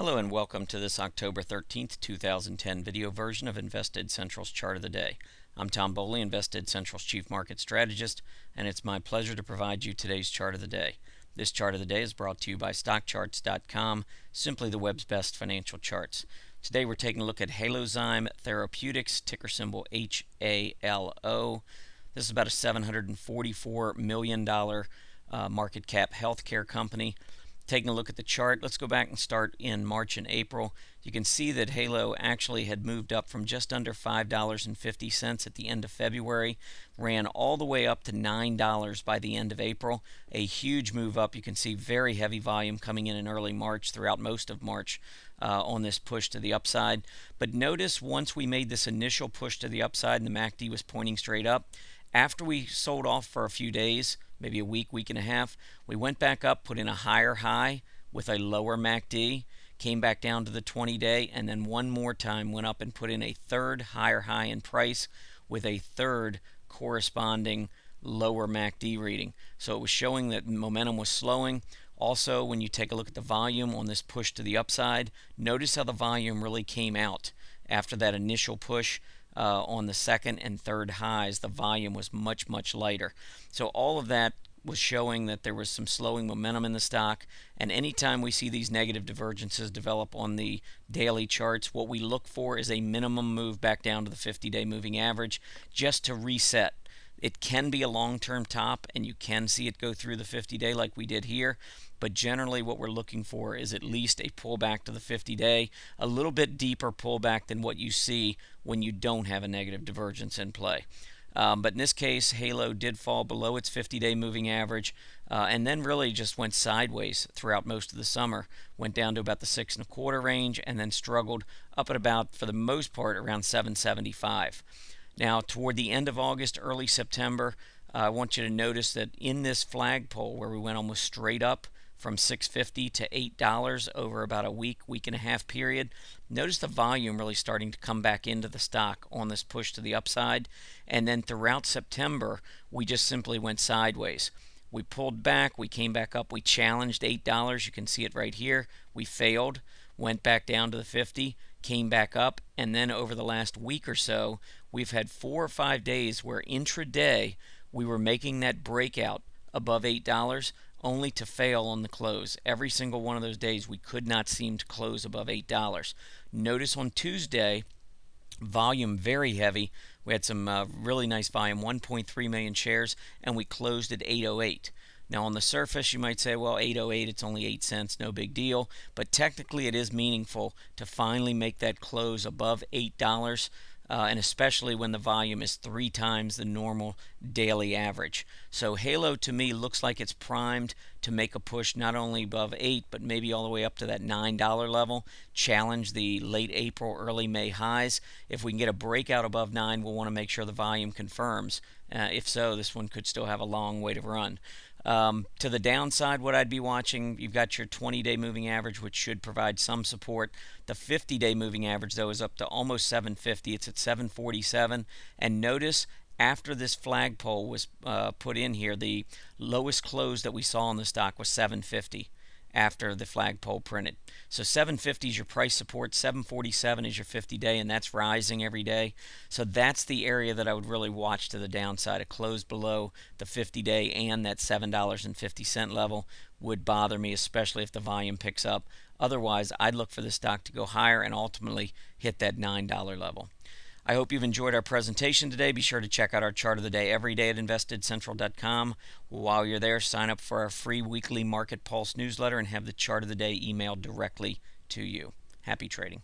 Hello and welcome to this October 13th, 2010 video version of Invested Central's Chart of the Day. I'm Tom Boley, Invested Central's Chief Market Strategist, and it's my pleasure to provide you today's Chart of the Day. This Chart of the Day is brought to you by StockCharts.com, simply the web's best financial charts. Today we're taking a look at Halozyme Therapeutics, ticker symbol HALO. This is about a $744 million market cap healthcare company. Taking a look at the chart, let's go back and start in March and April. You can see that Halo actually had moved up from just under $5.50 at the end of February, ran all the way up to $9 by the end of April. A huge move up. You can see very heavy volume coming in early March, throughout most of March, on this push to the upside. But notice once we made this initial push to the upside and the MACD was pointing straight up, after we sold off for a few days, maybe a week and a half, we went back up, put in a higher high with a lower MACD, came back down to the 20-day, and then one more time went up and put in a third higher high in price with a third corresponding lower MACD reading. So it was showing that momentum was slowing. Also, when you take a look at the volume on this push to the upside, notice how the volume really came out after that initial push. On the second and third highs, the volume was much lighter. So all of that was showing that there was some slowing momentum in the stock. And anytime we see these negative divergences develop on the daily charts, what we look for is a minimum move back down to the 50-day moving average just to reset. It can be a long-term top, and you can see it go through the 50-day like we did here. But generally what we're looking for is at least a pullback to the 50-day, a little bit deeper pullback than what you see when you don't have a negative divergence in play. But in this case, Halo did fall below its 50-day moving average, and then really just went sideways throughout most of the summer. Went down to about the 6.25 range, and then struggled up at about, for the most part, around 775. Now, toward the end of August, early September, I want you to notice that in this flagpole where we went almost straight up from $6.50 to $8 over about a week and a half period, notice the volume really starting to come back into the stock on this push to the upside. And then throughout September, we just simply went sideways. We pulled back, we came back up, we challenged $8. You can see it right here. We failed, went back down to the 50, came back up, and then over the last week or so, we've had 4 or 5 days where intraday we were making that breakout above $8, only to fail on the close. Every single one of those days we could not seem to close above $8. Notice on Tuesday, volume very heavy. We had some really nice volume, 1.3 million shares, and we closed at 808. Now on the surface you might say, well, 808, it's only 8 cents, no big deal. But technically it is meaningful to finally make that close above $8. And especially when the volume is 3 times the normal daily average. So Halo to me looks like it's primed to make a push not only above 8 but maybe all the way up to that $9 level, challenge the late April, early May highs. If we can get a breakout above 9, we'll want to make sure the volume confirms. If so, this one could still have a long way to run. To the downside, what I'd be watching, you've got your 20-day moving average, which should provide some support. The 50-day moving average, though, is up to almost 750. It's at 747. And notice, after this flagpole was put in here, the lowest close that we saw in the stock was 750 after the flagpole printed. So 750 is your price support, 747 is your 50-day, and that's rising every day. So that's the area that I would really watch to the downside. A close below the 50-day and that $7.50 level would bother me, especially if the volume picks up. Otherwise, I'd look for the stock to go higher and ultimately hit that $9 level. I hope you've enjoyed our presentation today. Be sure to check out our chart of the day every day at InvestedCentral.com. While you're there, sign up for our free weekly Market Pulse newsletter and have the chart of the day emailed directly to you. Happy trading.